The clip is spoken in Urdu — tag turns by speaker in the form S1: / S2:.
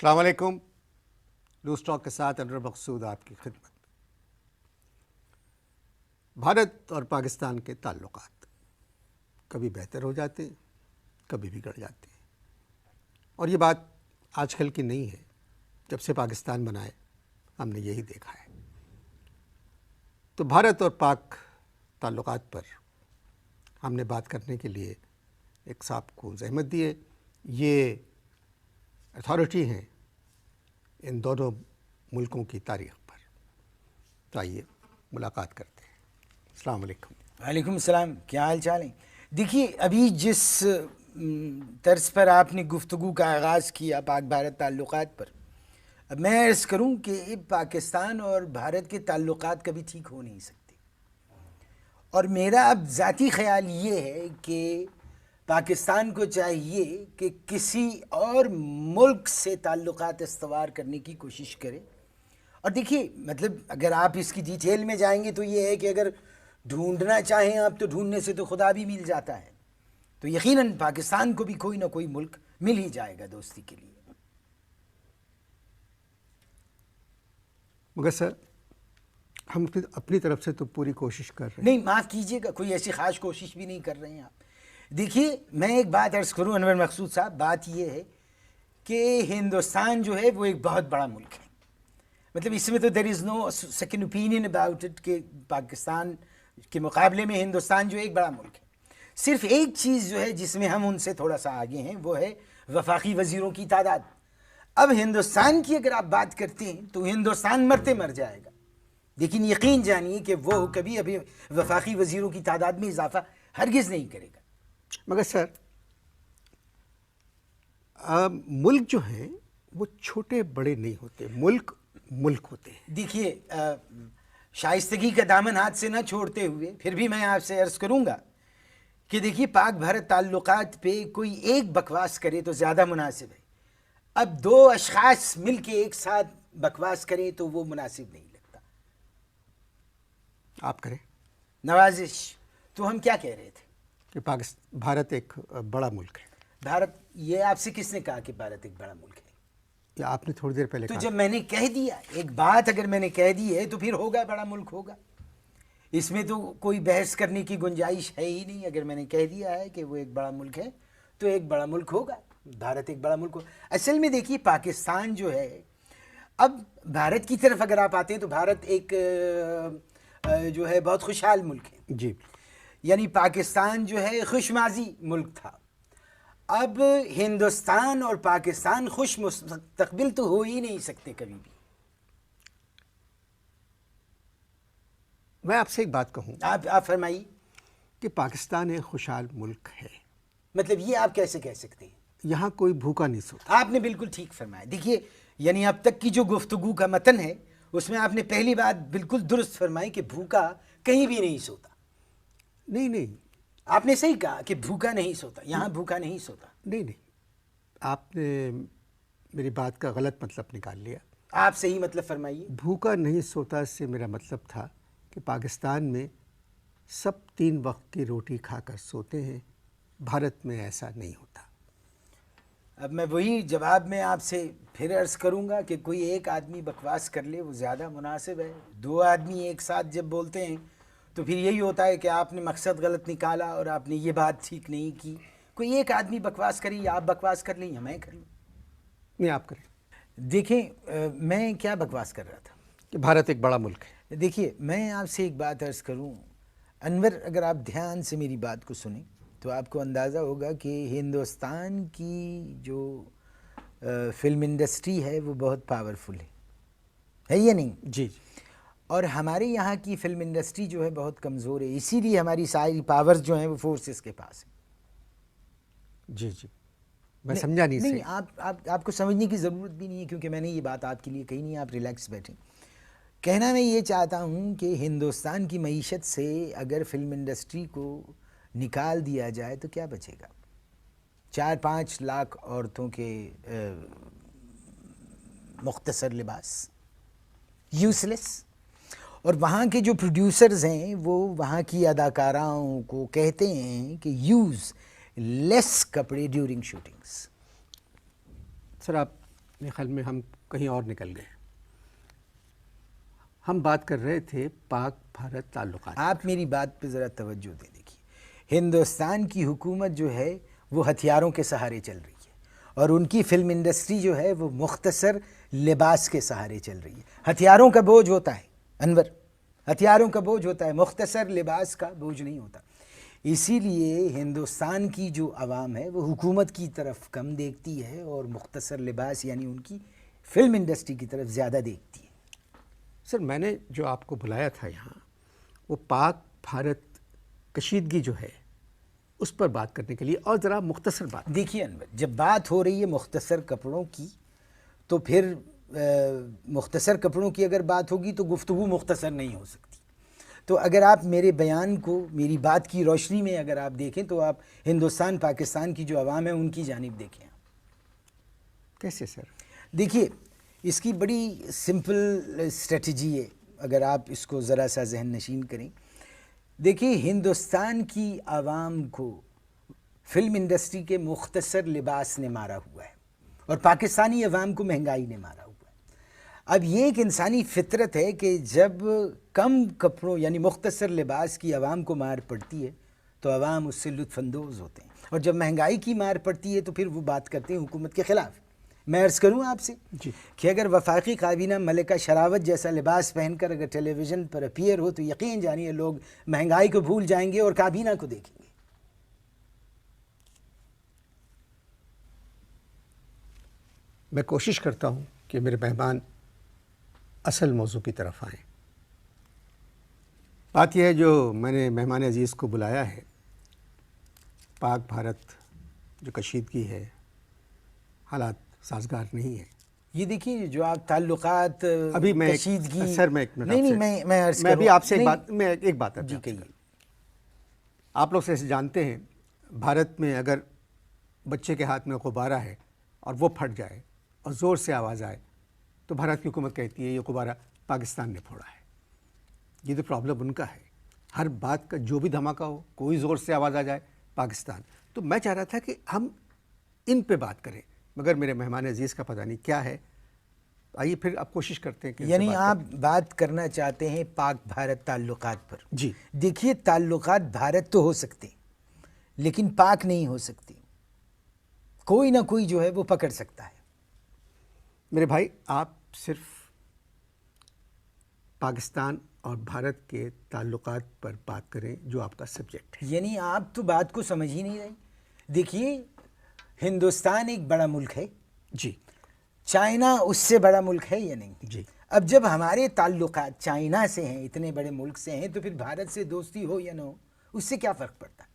S1: السلام علیکم. لوز ٹاک کے ساتھ انور مقصود آپ کی خدمت. بھارت اور پاکستان کے تعلقات کبھی بہتر ہو جاتے ہیں، کبھی بگڑ جاتے ہیں، اور یہ بات آج کل کی نہیں ہے. جب سے پاکستان بنا ہے ہم نے یہی دیکھا ہے. تو بھارت اور پاک تعلقات پر ہم نے بات کرنے کے لیے ایک صاحب کو زحمت دی ہے. یہ اتھارٹی ہیں ان دونوں ملکوں کی تاریخ پر. تو آئیے ملاقات کرتے ہیں. السلام علیکم.
S2: وعلیکم السلام. کیا حال چال ہے؟ دیکھیے، ابھی جس طرز پر آپ نے گفتگو کا آغاز کیا پاک بھارت تعلقات پر، اب میں عرض کروں کہ پاکستان اور بھارت کے تعلقات کبھی ٹھیک ہو نہیں سکتے. اور میرا اب ذاتی خیال یہ ہے کہ پاکستان کو چاہیے کہ کسی اور ملک سے تعلقات استوار کرنے کی کوشش کرے. اور دیکھیے، مطلب اگر آپ اس کی ڈیٹیل میں جائیں گے تو یہ ہے کہ اگر ڈھونڈنا چاہیں آپ تو ڈھونڈنے سے تو خدا بھی مل جاتا ہے. تو یقیناً پاکستان کو بھی کوئی نہ کوئی ملک مل ہی جائے گا دوستی کے لیے.
S1: مگر سر، ہم اپنی طرف سے تو پوری کوشش کر رہے ہیں.
S2: نہیں، معاف کیجیے گا، کوئی ایسی خاص کوشش بھی نہیں کر رہے ہیں آپ. دیکھیے، میں ایک بات عرض کروں انور مقصود صاحب. بات یہ ہے کہ ہندوستان جو ہے وہ ایک بہت بڑا ملک ہے. مطلب اس میں تو دیر از نو سیکنڈ اوپینین اباؤٹ اٹ کہ پاکستان کے مقابلے میں ہندوستان جو ایک بڑا ملک ہے. صرف ایک چیز جو ہے جس میں ہم ان سے تھوڑا سا آگے ہیں وہ ہے وفاقی وزیروں کی تعداد. اب ہندوستان کی اگر آپ بات کرتے ہیں تو ہندوستان مرتے مر جائے گا، لیکن یقین جانیے کہ وہ کبھی ابھی وفاقی وزیروں کی تعداد میں اضافہ ہرگز نہیں کرے گا.
S1: مگر سر، ملک جو ہیں وہ چھوٹے بڑے نہیں ہوتے، ملک ملک ہوتے ہیں.
S2: دیکھیے، شائستگی کا دامن ہاتھ سے نہ چھوڑتے ہوئے پھر بھی میں آپ سے عرض کروں گا کہ دیکھیے، پاک بھارت تعلقات پہ کوئی ایک بکواس کرے تو زیادہ مناسب ہے. اب دو اشخاص مل کے ایک ساتھ بکواس کریں تو وہ مناسب نہیں لگتا.
S1: آپ کریں.
S2: نوازش. تو ہم کیا کہہ رہے تھے
S1: کہ بھارت ایک بڑا ملک ہے.
S2: بھارت، یہ آپ سے کس نے کہا کہ بھارت ایک بڑا ملک ہے؟
S1: یا آپ نے تھوڑی دیر پہلے
S2: تو
S1: کہا.
S2: جب میں نے کہہ دیا ایک بات، اگر میں نے کہہ دی ہے تو پھر ہوگا بڑا ملک ہوگا. اس میں تو کوئی بحث کرنے کی گنجائش ہے ہی نہیں. اگر میں نے کہہ دیا ہے کہ وہ ایک بڑا ملک ہے تو ایک بڑا ملک ہوگا. بھارت ایک بڑا ملک ہوگا. اصل میں دیکھیے، پاکستان جو ہے، اب بھارت کی طرف اگر آپ آتے ہیں تو بھارت ایک جو ہے بہت خوشحال ملک ہے.
S1: جی،
S2: یعنی پاکستان جو ہے خوش مازی ملک تھا. اب ہندوستان اور پاکستان خوش مستقبل تو ہو ہی نہیں سکتے کبھی بھی.
S1: میں آپ سے ایک بات کہوں
S2: آپ فرمائیے.
S1: کہ پاکستان ایک خوشحال ملک ہے.
S2: مطلب یہ آپ کیسے کہہ سکتے ہیں؟
S1: یہاں کوئی بھوکا نہیں سوتا.
S2: آپ نے بالکل ٹھیک فرمایا. دیکھیے، یعنی اب تک کی جو گفتگو کا متن ہے اس میں آپ نے پہلی بات بالکل درست فرمائی کہ بھوکا کہیں بھی نہیں سوتا.
S1: نہیں،
S2: آپ نے صحیح کہا کہ بھوکا نہیں سوتا. یہاں بھوکا نہیں سوتا.
S1: نہیں، آپ نے میری بات کا غلط مطلب نکال لیا.
S2: آپ صحیح مطلب فرمائیے.
S1: بھوکا نہیں سوتا سے میرا مطلب تھا کہ پاکستان میں سب 3 وقت کی روٹی کھا کر سوتے ہیں. بھارت میں ایسا نہیں ہوتا.
S2: اب میں وہی جواب میں آپ سے پھر عرض کروں گا کہ کوئی ایک آدمی بکواس کر لے وہ زیادہ مناسب ہے. 2 آدمی ایک ساتھ جب بولتے ہیں تو پھر یہی ہوتا ہے کہ آپ نے مقصد غلط نکالا اور آپ نے یہ بات ٹھیک نہیں کی. کوئی ایک آدمی بکواس کرے، یا آپ بکواس کر لیں یا میں کر لوں.
S1: نہیں، آپ کریں.
S2: دیکھیں، میں کیا بکواس کر رہا تھا
S1: کہ بھارت ایک بڑا ملک ہے.
S2: دیکھیے، میں آپ سے ایک بات عرض کروں انور، اگر آپ دھیان سے میری بات کو سنیں تو آپ کو اندازہ ہوگا کہ ہندوستان کی جو فلم انڈسٹری ہے وہ بہت پاورفل ہے یا نہیں؟
S1: جی.
S2: اور ہمارے یہاں کی فلم انڈسٹری جو ہے بہت کمزور ہے. اسی لیے ہماری ساری پاورز جو ہیں وہ فورسز کے پاس ہیں.
S1: جی، میں سمجھا نہیں.
S2: نہیں، آپ کو سمجھنے کی ضرورت بھی نہیں ہے کیونکہ میں نے یہ بات آپ کے لیے کہی نہیں. آپ ریلیکس بیٹھیں. کہنا میں یہ چاہتا ہوں کہ ہندوستان کی معیشت سے اگر فلم انڈسٹری کو نکال دیا جائے تو کیا بچے گا؟ 4-5 لاکھ عورتوں کے مختصر لباس، یوز لیس. اور وہاں کے جو پروڈیوسرز ہیں وہ وہاں کی اداکاراؤں کو کہتے ہیں کہ یوز لیس کپڑے ڈیورنگ شوٹنگز.
S1: سر، آپ میرے خیال میں ہم کہیں اور نکل گئے. ہم بات کر رہے تھے پاک بھارت تعلقات.
S2: آپ میری بات پہ ذرا توجہ دیں. دیکھیے ہندوستان کی حکومت جو ہے وہ ہتھیاروں کے سہارے چل رہی ہے اور ان کی فلم انڈسٹری جو ہے وہ مختصر لباس کے سہارے چل رہی ہے. ہتھیاروں کا بوجھ ہوتا ہے انور، ہتھیاروں کا بوجھ ہوتا ہے، مختصر لباس کا بوجھ نہیں ہوتا. اسی لیے ہندوستان کی جو عوام ہے وہ حکومت کی طرف کم دیکھتی ہے اور مختصر لباس یعنی ان کی فلم انڈسٹری کی طرف زیادہ دیکھتی ہے.
S1: سر میں نے جو آپ کو بلایا تھا یہاں وہ پاک بھارت کشیدگی جو ہے اس پر بات کرنے کے لیے، اور ذرا مختصر بات.
S2: دیکھیے انور، جب بات ہو رہی ہے مختصر کپڑوں کی تو پھر مختصر کپڑوں کی اگر بات ہوگی تو گفتگو مختصر نہیں ہو سکتی. تو اگر آپ میرے بیان کو میری بات کی روشنی میں اگر آپ دیکھیں تو آپ ہندوستان پاکستان کی جو عوام ہے ان کی جانب دیکھیں.
S1: کیسے سر؟
S2: دیکھیے اس کی بڑی سمپل اسٹریٹجی ہے اگر آپ اس کو ذرا سا ذہن نشین کریں. دیکھیے ہندوستان کی عوام کو فلم انڈسٹری کے مختصر لباس نے مارا ہوا ہے اور پاکستانی عوام کو مہنگائی نے مارا ہوا ہے. اب یہ ایک انسانی فطرت ہے کہ جب کم کپڑوں یعنی مختصر لباس کی عوام کو مار پڑتی ہے تو عوام اس سے لطف اندوز ہوتے ہیں، اور جب مہنگائی کی مار پڑتی ہے تو پھر وہ بات کرتے ہیں حکومت کے خلاف. میں عرض کروں آپ سے کہ اگر وفاقی کابینہ ملکہ شراوت جیسا لباس پہن کر اگر ٹیلی ویژن پر اپیئر ہو تو یقین جانیے لوگ مہنگائی کو بھول جائیں گے اور کابینہ کو دیکھیں گے.
S1: میں کوشش کرتا ہوں کہ میرے مہمان اصل موضوع کی طرف آئیں. بات یہ ہے جو میں نے مہمان عزیز کو بلایا ہے، پاک بھارت جو کشیدگی ہے، حالات سازگار نہیں ہے.
S2: یہ دیکھیے جو آپ تعلقات
S1: ابھی میں
S2: کشیدگی
S1: سر میں ایک منٹ
S2: نہیں میں عرض
S1: میں ابھی
S2: کروں
S1: آپ سے ایک بات
S2: جی کہیے.
S1: آپ لوگ سے جانتے ہیں بھارت میں اگر بچے کے ہاتھ میں غبارہ ہے اور وہ پھٹ جائے اور زور سے آواز آئے تو بھارت کی حکومت کہتی ہے یہ غبارہ پاکستان نے پھوڑا ہے. یہ تو پرابلم ان کا ہے. ہر بات کا جو بھی دھماکہ ہو، کوئی زور سے آواز آ جائے پاکستان. تو میں چاہ رہا تھا کہ ہم ان پہ بات کریں، مگر میرے مہمان عزیز کا پتہ نہیں کیا ہے. آئیے پھر آپ کوشش کرتے ہیں کہ
S2: یعنی آپ بات کرنا چاہتے ہیں پاک بھارت تعلقات پر.
S1: جی
S2: دیکھیے تعلقات بھارت تو ہو سکتے لیکن پاک نہیں ہو سکتے. کوئی نہ کوئی جو ہے وہ پکڑ سکتا ہے.
S1: میرے بھائی آپ صرف پاکستان اور بھارت کے تعلقات پر بات کریں جو آپ کا سبجیکٹ ہے.
S2: یعنی آپ تو بات کو سمجھ ہی نہیں رہے. دیکھیے ہندوستان ایک بڑا ملک ہے،
S1: جی
S2: چائنا اس سے بڑا ملک ہے یا نہیں؟
S1: جی
S2: اب جب ہمارے تعلقات چائنا سے ہیں، اتنے بڑے ملک سے ہیں، تو پھر بھارت سے دوستی ہو یا نہ ہو اس سے کیا فرق پڑتا ہے؟